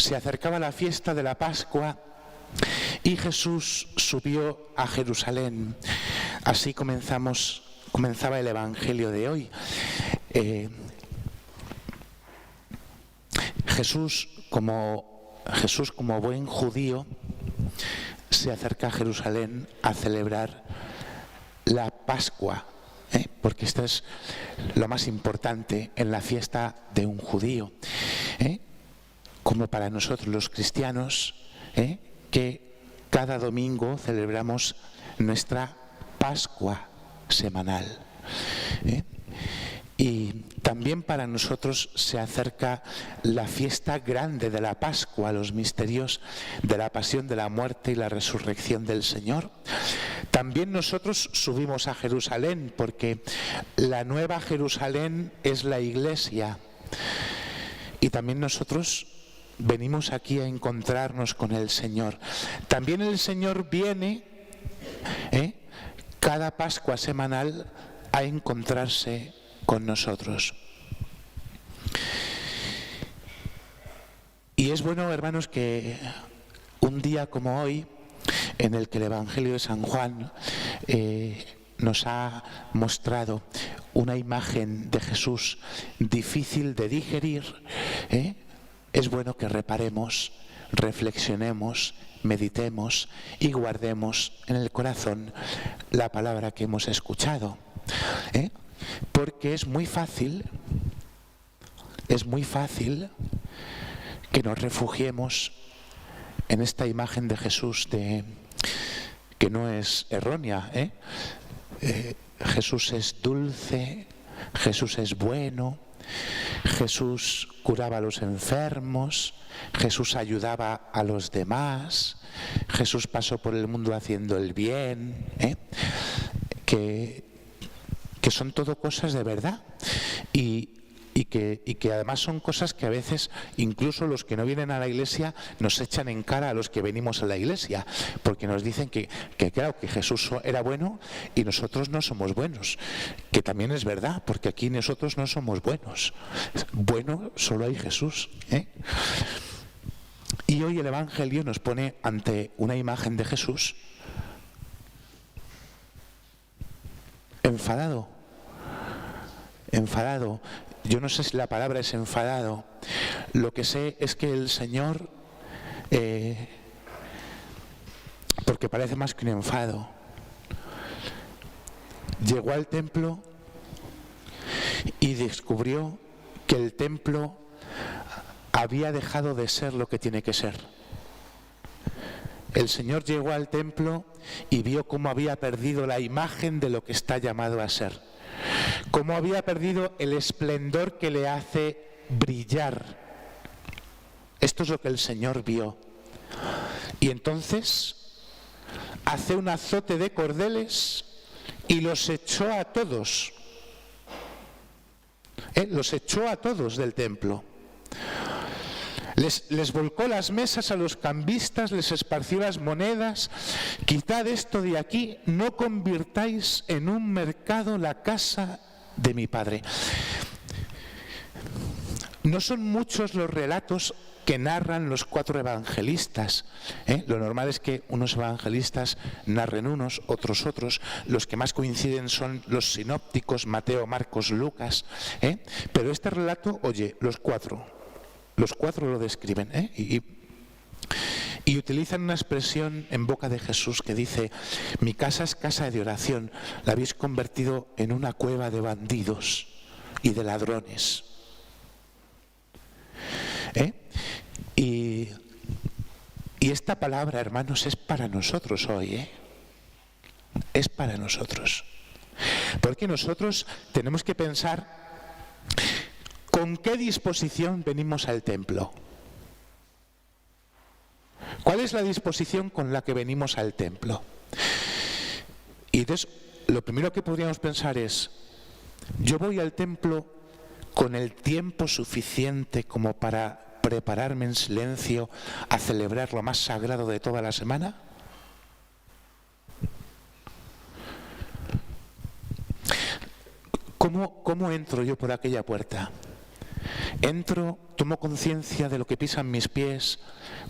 Se acercaba la fiesta de la Pascua y Jesús subió a Jerusalén. Así comenzaba el Evangelio de hoy. Jesús como buen judío se acerca a Jerusalén a celebrar la Pascua, porque esto es lo más importante en la fiesta de un judío, como para nosotros los cristianos, que cada domingo celebramos nuestra Pascua semanal. Y también para nosotros se acerca la fiesta grande de la Pascua, los misterios de la pasión, de la muerte y la resurrección del Señor. También nosotros subimos a Jerusalén, porque la nueva Jerusalén es la Iglesia. Y también nosotros venimos aquí a encontrarnos con el Señor. También el Señor viene, cada Pascua semanal, a encontrarse con nosotros. Y es bueno, hermanos, que un día como hoy, en el que el Evangelio de San Juan nos ha mostrado una imagen de Jesús difícil de digerir, es bueno que reparemos, reflexionemos, meditemos y guardemos en el corazón la palabra que hemos escuchado. Porque es muy fácil que nos refugiemos en esta imagen de Jesús que no es errónea. Jesús es dulce, Jesús es bueno, Jesús curaba a los enfermos, Jesús ayudaba a los demás, Jesús pasó por el mundo haciendo el bien, que son todo cosas de verdad y que además son cosas que a veces incluso los que no vienen a la iglesia nos echan en cara a los que venimos a la iglesia, porque nos dicen que claro, que Jesús era bueno y nosotros no somos buenos, que también es verdad, porque aquí nosotros no somos buenos. Bueno solo hay Jesús, Y hoy el Evangelio nos pone ante una imagen de Jesús enfadado. Yo no sé si la palabra es enfadado. Lo que sé es que el Señor, porque parece más que un enfado, llegó al templo y descubrió que el templo había dejado de ser lo que tiene que ser. El Señor llegó al templo y vio cómo había perdido la imagen de lo que está llamado a ser, cómo había perdido el esplendor que le hace brillar. Esto es lo que el Señor vio. Y entonces hace un azote de cordeles y los echó a todos. Los echó a todos del templo. Les volcó las mesas a los cambistas, les esparció las monedas. Quitad esto de aquí, no convirtáis en un mercado la casa de mi Padre. No son muchos los relatos que narran los 4 evangelistas. Lo normal es que unos evangelistas narren unos, otros. Los que más coinciden son los sinópticos, Mateo, Marcos, Lucas. Pero este relato, oye, los cuatro lo describen, y utilizan una expresión en boca de Jesús que dice: mi casa es casa de oración, la habéis convertido en una cueva de bandidos y de ladrones. Y esta palabra, hermanos, es para nosotros hoy, es para nosotros, porque nosotros tenemos que pensar ¿con qué disposición venimos al templo? ¿Cuál es la disposición con la que venimos al templo? Y entonces, lo primero que podríamos pensar es: ¿yo voy al templo con el tiempo suficiente como para prepararme en silencio a celebrar lo más sagrado de toda la semana? ¿Cómo entro yo por aquella puerta? Entro, tomo conciencia de lo que pisan mis pies,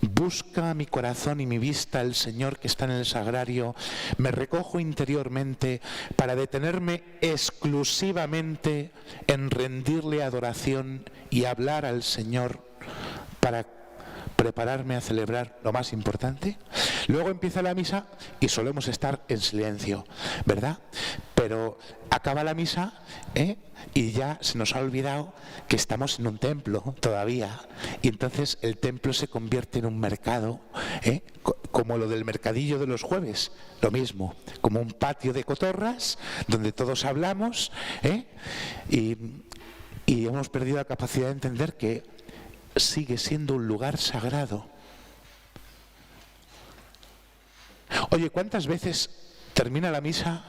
busca mi corazón y mi vista el Señor que está en el sagrario, me recojo interiormente para detenerme exclusivamente en rendirle adoración y hablar al Señor para prepararme a celebrar lo más importante. Luego empieza la misa y solemos estar en silencio, ¿verdad? Pero acaba la misa, y ya se nos ha olvidado que estamos en un templo todavía, y entonces el templo se convierte en un mercado, como lo del mercadillo de los jueves, lo mismo, como un patio de cotorras donde todos hablamos, y hemos perdido la capacidad de entender que sigue siendo un lugar sagrado. Oye, ¿cuántas veces termina la misa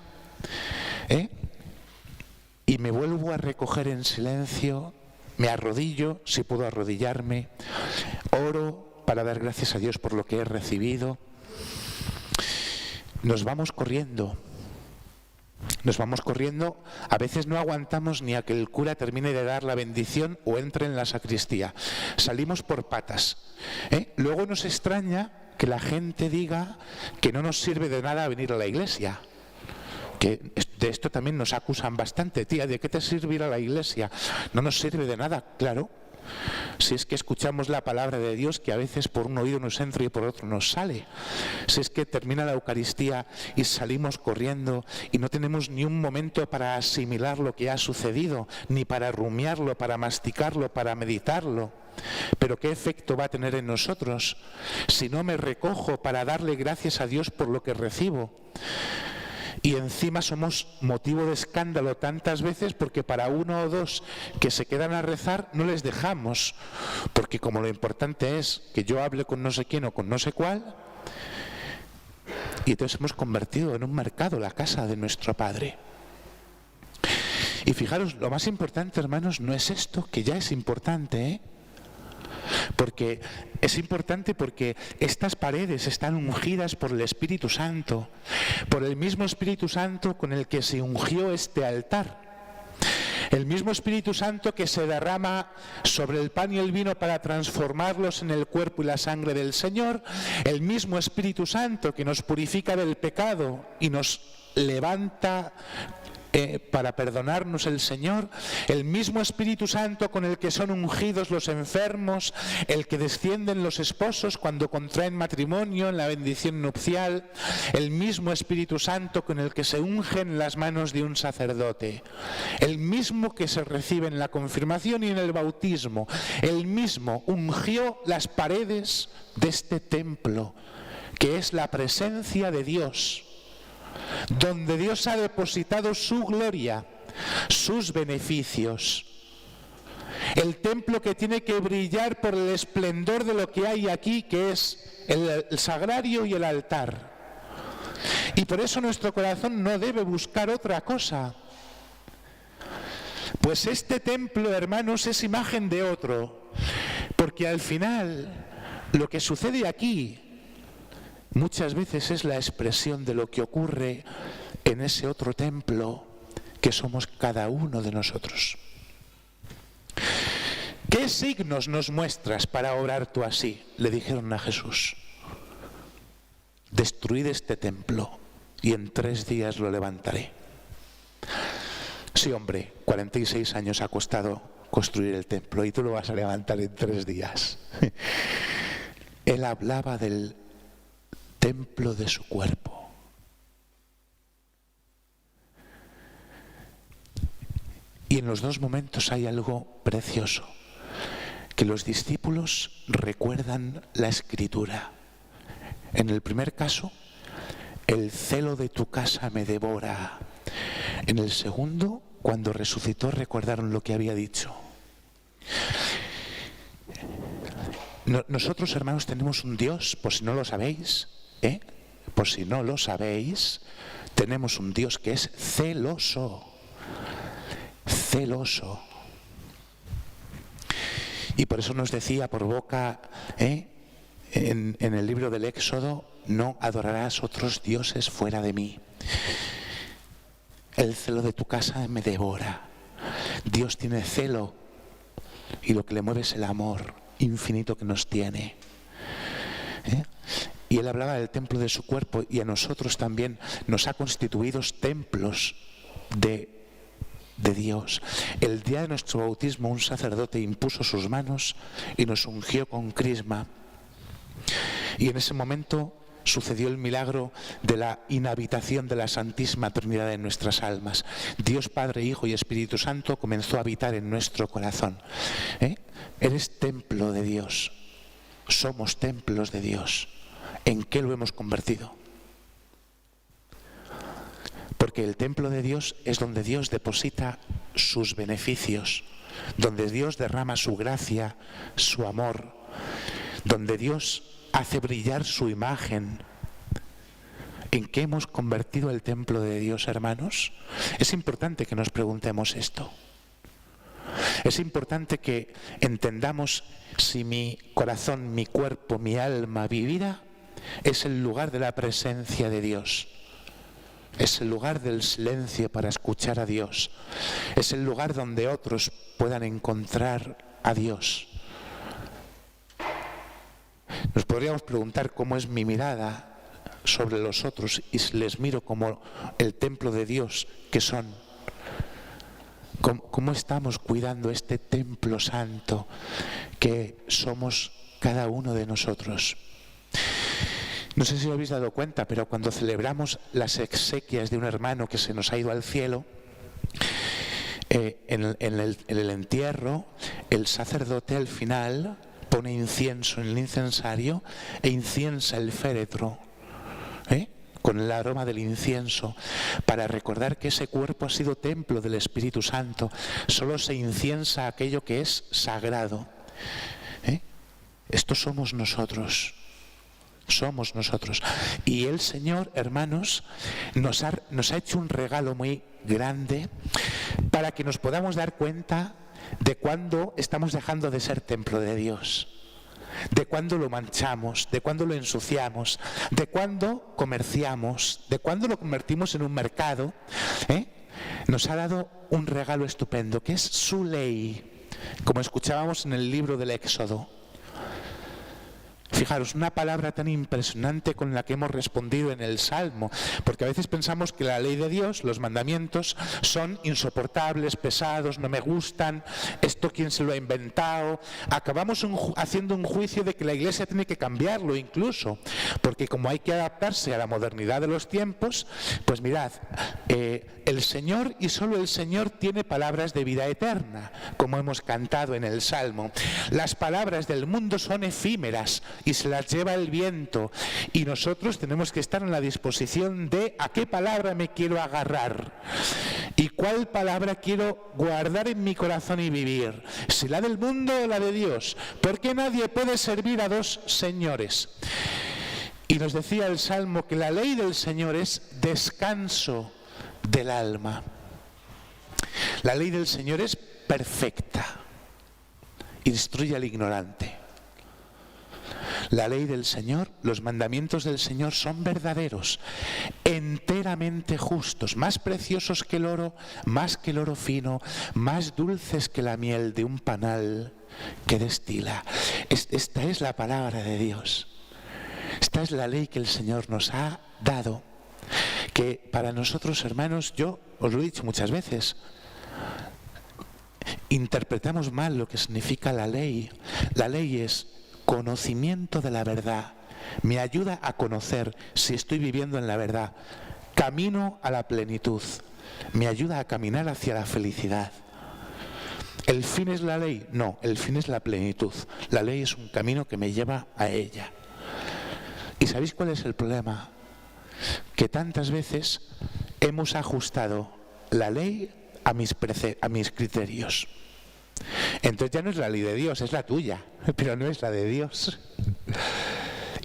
y me vuelvo a recoger en silencio, me arrodillo, si puedo arrodillarme, oro para dar gracias a Dios por lo que he recibido? Nos vamos corriendo, a veces no aguantamos ni a que el cura termine de dar la bendición o entre en la sacristía, salimos por patas. Luego nos extraña que la gente diga que no nos sirve de nada venir a la iglesia, que de esto también nos acusan bastante. Tía, ¿de qué te sirve ir a la iglesia? No nos sirve de nada, claro. Si es que escuchamos la palabra de Dios, que a veces por un oído nos entra y por otro nos sale. Si es que termina la Eucaristía y salimos corriendo y no tenemos ni un momento para asimilar lo que ha sucedido, ni para rumiarlo, para masticarlo, para meditarlo. Pero ¿qué efecto va a tener en nosotros si no me recojo para darle gracias a Dios por lo que recibo? Y encima somos motivo de escándalo tantas veces porque para uno o dos que se quedan a rezar no les dejamos, porque como lo importante es que yo hable con no sé quién o con no sé cuál, y entonces hemos convertido en un mercado la casa de nuestro Padre. Y fijaros, lo más importante, hermanos, no es esto, que ya es importante, porque es importante porque estas paredes están ungidas por el Espíritu Santo, por el mismo Espíritu Santo con el que se ungió este altar. El mismo Espíritu Santo que se derrama sobre el pan y el vino para transformarlos en el cuerpo y la sangre del Señor, el mismo Espíritu Santo que nos purifica del pecado y nos levanta para perdonarnos el Señor, el mismo Espíritu Santo con el que son ungidos los enfermos, el que descienden los esposos cuando contraen matrimonio en la bendición nupcial, el mismo Espíritu Santo con el que se ungen las manos de un sacerdote, el mismo que se recibe en la confirmación y en el bautismo, el mismo ungió las paredes de este templo, que es la presencia de Dios, donde Dios ha depositado su gloria, sus beneficios. El templo que tiene que brillar por el esplendor de lo que hay aquí, que es el sagrario y el altar. Y por eso nuestro corazón no debe buscar otra cosa. Pues este templo, hermanos, es imagen de otro, porque al final lo que sucede aquí muchas veces es la expresión de lo que ocurre en ese otro templo que somos cada uno de nosotros. ¿Qué signos nos muestras para obrar tú así?, le dijeron a Jesús. Destruid este templo y en 3 días lo levantaré. Sí, hombre, 46 años ha costado construir el templo y tú lo vas a levantar en 3 días. Él hablaba del templo de su cuerpo. Y en los dos momentos hay algo precioso, que los discípulos recuerdan la Escritura. En el primer caso, el celo de tu casa me devora. En el segundo, cuando resucitó, recordaron lo que había dicho. Nosotros, hermanos, tenemos un Dios, por si no lo sabéis, por si no lo sabéis, tenemos un Dios que es celoso. Celoso. Y por eso nos decía por boca, en el libro del Éxodo, no adorarás otros dioses fuera de mí. El celo de tu casa me devora. Dios tiene celo y lo que le mueve es el amor infinito que nos tiene. Y él hablaba del templo de su cuerpo, y a nosotros también nos ha constituido templos de Dios. El día de nuestro bautismo un sacerdote impuso sus manos y nos ungió con crisma, y en ese momento sucedió el milagro de la inhabitación de la Santísima Trinidad en nuestras almas. Dios Padre, Hijo y Espíritu Santo comenzó a habitar en nuestro corazón. Eres templo de Dios, somos templos de Dios. ¿En qué lo hemos convertido? Porque el templo de Dios es donde Dios deposita sus beneficios, donde Dios derrama su gracia, su amor, donde Dios hace brillar su imagen. ¿En qué hemos convertido el templo de Dios, hermanos? Es importante que nos preguntemos esto. Es importante que entendamos si mi corazón, mi cuerpo, mi alma, mi vida es el lugar de la presencia de Dios. Es el lugar del silencio para escuchar a Dios. Es el lugar donde otros puedan encontrar a Dios. Nos podríamos preguntar cómo es mi mirada sobre los otros y si les miro como el templo de Dios que son. ¿Cómo estamos cuidando este templo santo que somos cada uno de nosotros? No sé si os habéis dado cuenta, pero cuando celebramos las exequias de un hermano que se nos ha ido al cielo, en el entierro, el sacerdote al final pone incienso en el incensario e inciensa el féretro, con el aroma del incienso, para recordar que ese cuerpo ha sido templo del Espíritu Santo. Solo se inciensa aquello que es sagrado. Esto somos nosotros. Somos nosotros. Y el Señor, hermanos, nos ha hecho un regalo muy grande para que nos podamos dar cuenta de cuándo estamos dejando de ser templo de Dios, de cuándo lo manchamos, de cuándo lo ensuciamos, de cuándo comerciamos, de cuándo lo convertimos en un mercado. Nos ha dado un regalo estupendo, que es su ley, como escuchábamos en el libro del Éxodo. Fijaros, una palabra tan impresionante con la que hemos respondido en el Salmo, porque a veces pensamos que la ley de Dios, los mandamientos, son insoportables, pesados, no me gustan, esto quién se lo ha inventado. Acabamos haciendo un juicio de que la Iglesia tiene que cambiarlo incluso, porque como hay que adaptarse a la modernidad de los tiempos, pues mirad, el Señor y solo el Señor tiene palabras de vida eterna, como hemos cantado en el Salmo. Las palabras del mundo son efímeras y se las lleva el viento, y nosotros tenemos que estar en la disposición de a qué palabra me quiero agarrar y cuál palabra quiero guardar en mi corazón y vivir, si la del mundo o la de Dios, porque nadie puede servir a dos señores. Y nos decía el Salmo que la ley del Señor es descanso del alma. La ley del Señor es perfecta, instruye al ignorante. La ley del Señor, los mandamientos del Señor son verdaderos, enteramente justos, más preciosos que el oro, más que el oro fino, más dulces que la miel de un panal que destila. Esta es la palabra de Dios. Esta es la ley que el Señor nos ha dado, que para nosotros, hermanos, yo os lo he dicho muchas veces, interpretamos mal lo que significa la ley. La ley es conocimiento de la verdad, me ayuda a conocer si estoy viviendo en la verdad, camino a la plenitud, me ayuda a caminar hacia la felicidad. ¿El fin es la ley? No, el fin es la plenitud. La ley es un camino que me lleva a ella. ¿Y sabéis cuál es el problema? Que tantas veces hemos ajustado la ley a mis criterios. Entonces ya no es la ley de Dios, es la tuya, pero no es la de Dios.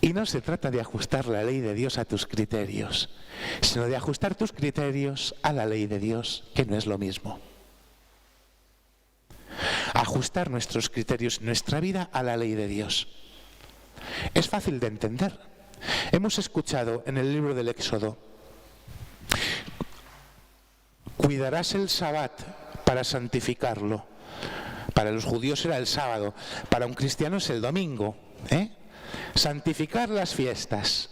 Y no se trata de ajustar la ley de Dios a tus criterios, sino de ajustar tus criterios a la ley de Dios, que no es lo mismo. Ajustar nuestros criterios, nuestra vida a la ley de Dios. Es fácil de entender. Hemos escuchado en el libro del Éxodo: cuidarás el Sabbat para santificarlo. Para los judíos era el sábado, para un cristiano es el domingo. Santificar las fiestas.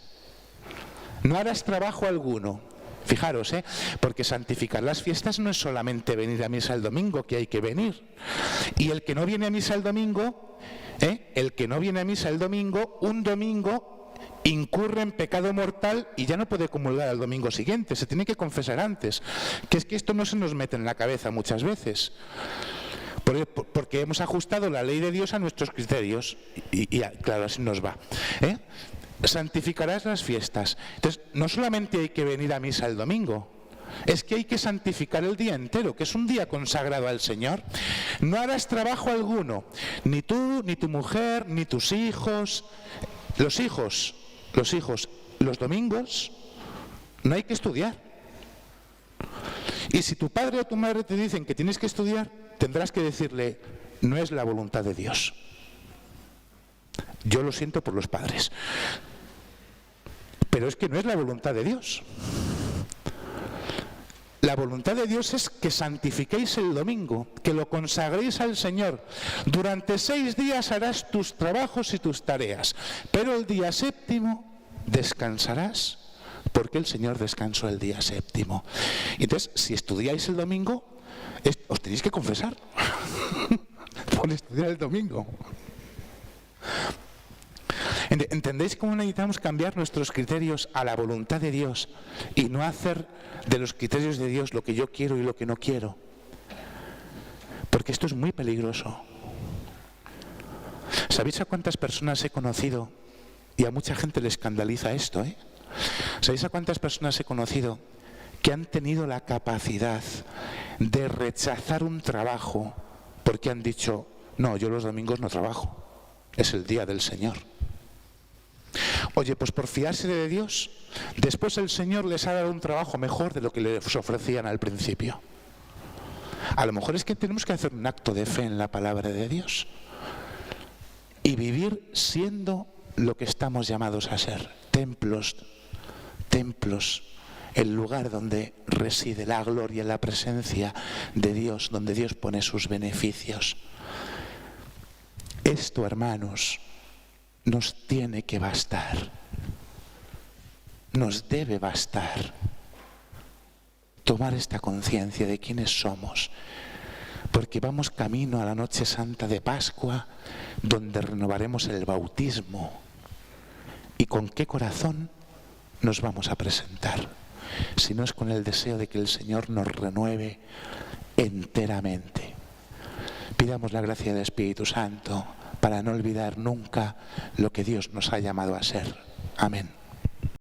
No harás trabajo alguno. Fijaros, porque santificar las fiestas no es solamente venir a misa el domingo, que hay que venir. Y el que no viene a misa el domingo, un domingo incurre en pecado mortal y ya no puede comulgar al domingo siguiente, se tiene que confesar antes. Que es que esto no se nos mete en la cabeza muchas veces. Porque hemos ajustado la ley de Dios a nuestros criterios y claro, así nos va. Santificarás las fiestas. Entonces, no solamente hay que venir a misa el domingo, es que hay que santificar el día entero, que es un día consagrado al Señor. No harás trabajo alguno, ni tú, ni tu mujer, ni tus hijos. Los hijos, los domingos no hay que estudiar. Y si tu padre o tu madre te dicen que tienes que estudiar, tendrás que decirle, no es la voluntad de Dios. Yo lo siento por los padres, pero es que no es la voluntad de Dios. La voluntad de Dios es que santifiquéis el domingo, que lo consagréis al Señor. Durante 6 días harás tus trabajos y tus tareas, pero el día séptimo descansarás, porque el Señor descansó el día séptimo. Entonces, si estudiáis el domingo, os tenéis que confesar por estudiar el domingo. ¿Entendéis cómo necesitamos cambiar nuestros criterios a la voluntad de Dios y no hacer de los criterios de Dios lo que yo quiero y lo que no quiero? Porque esto es muy peligroso. ¿Sabéis a cuántas personas he conocido? Y a mucha gente le escandaliza esto, ¿Sabéis a cuántas personas he conocido que han tenido la capacidad de rechazar un trabajo porque han dicho, no, yo los domingos no trabajo, es el día del Señor? Oye, pues por fiarse de Dios, después el Señor les ha dado un trabajo mejor de lo que les ofrecían al principio. A lo mejor es que tenemos que hacer un acto de fe en la palabra de Dios y vivir siendo lo que estamos llamados a ser, templos, el lugar donde reside la gloria, la presencia de Dios, donde Dios pone sus beneficios. Esto, hermanos, nos tiene que bastar, nos debe bastar tomar esta conciencia de quiénes somos, porque vamos camino a la noche santa de Pascua, donde renovaremos el bautismo. ¿Y con qué corazón nos vamos a presentar? Si no es con el deseo de que el Señor nos renueve enteramente. Pidamos la gracia del Espíritu Santo para no olvidar nunca lo que Dios nos ha llamado a ser. Amén.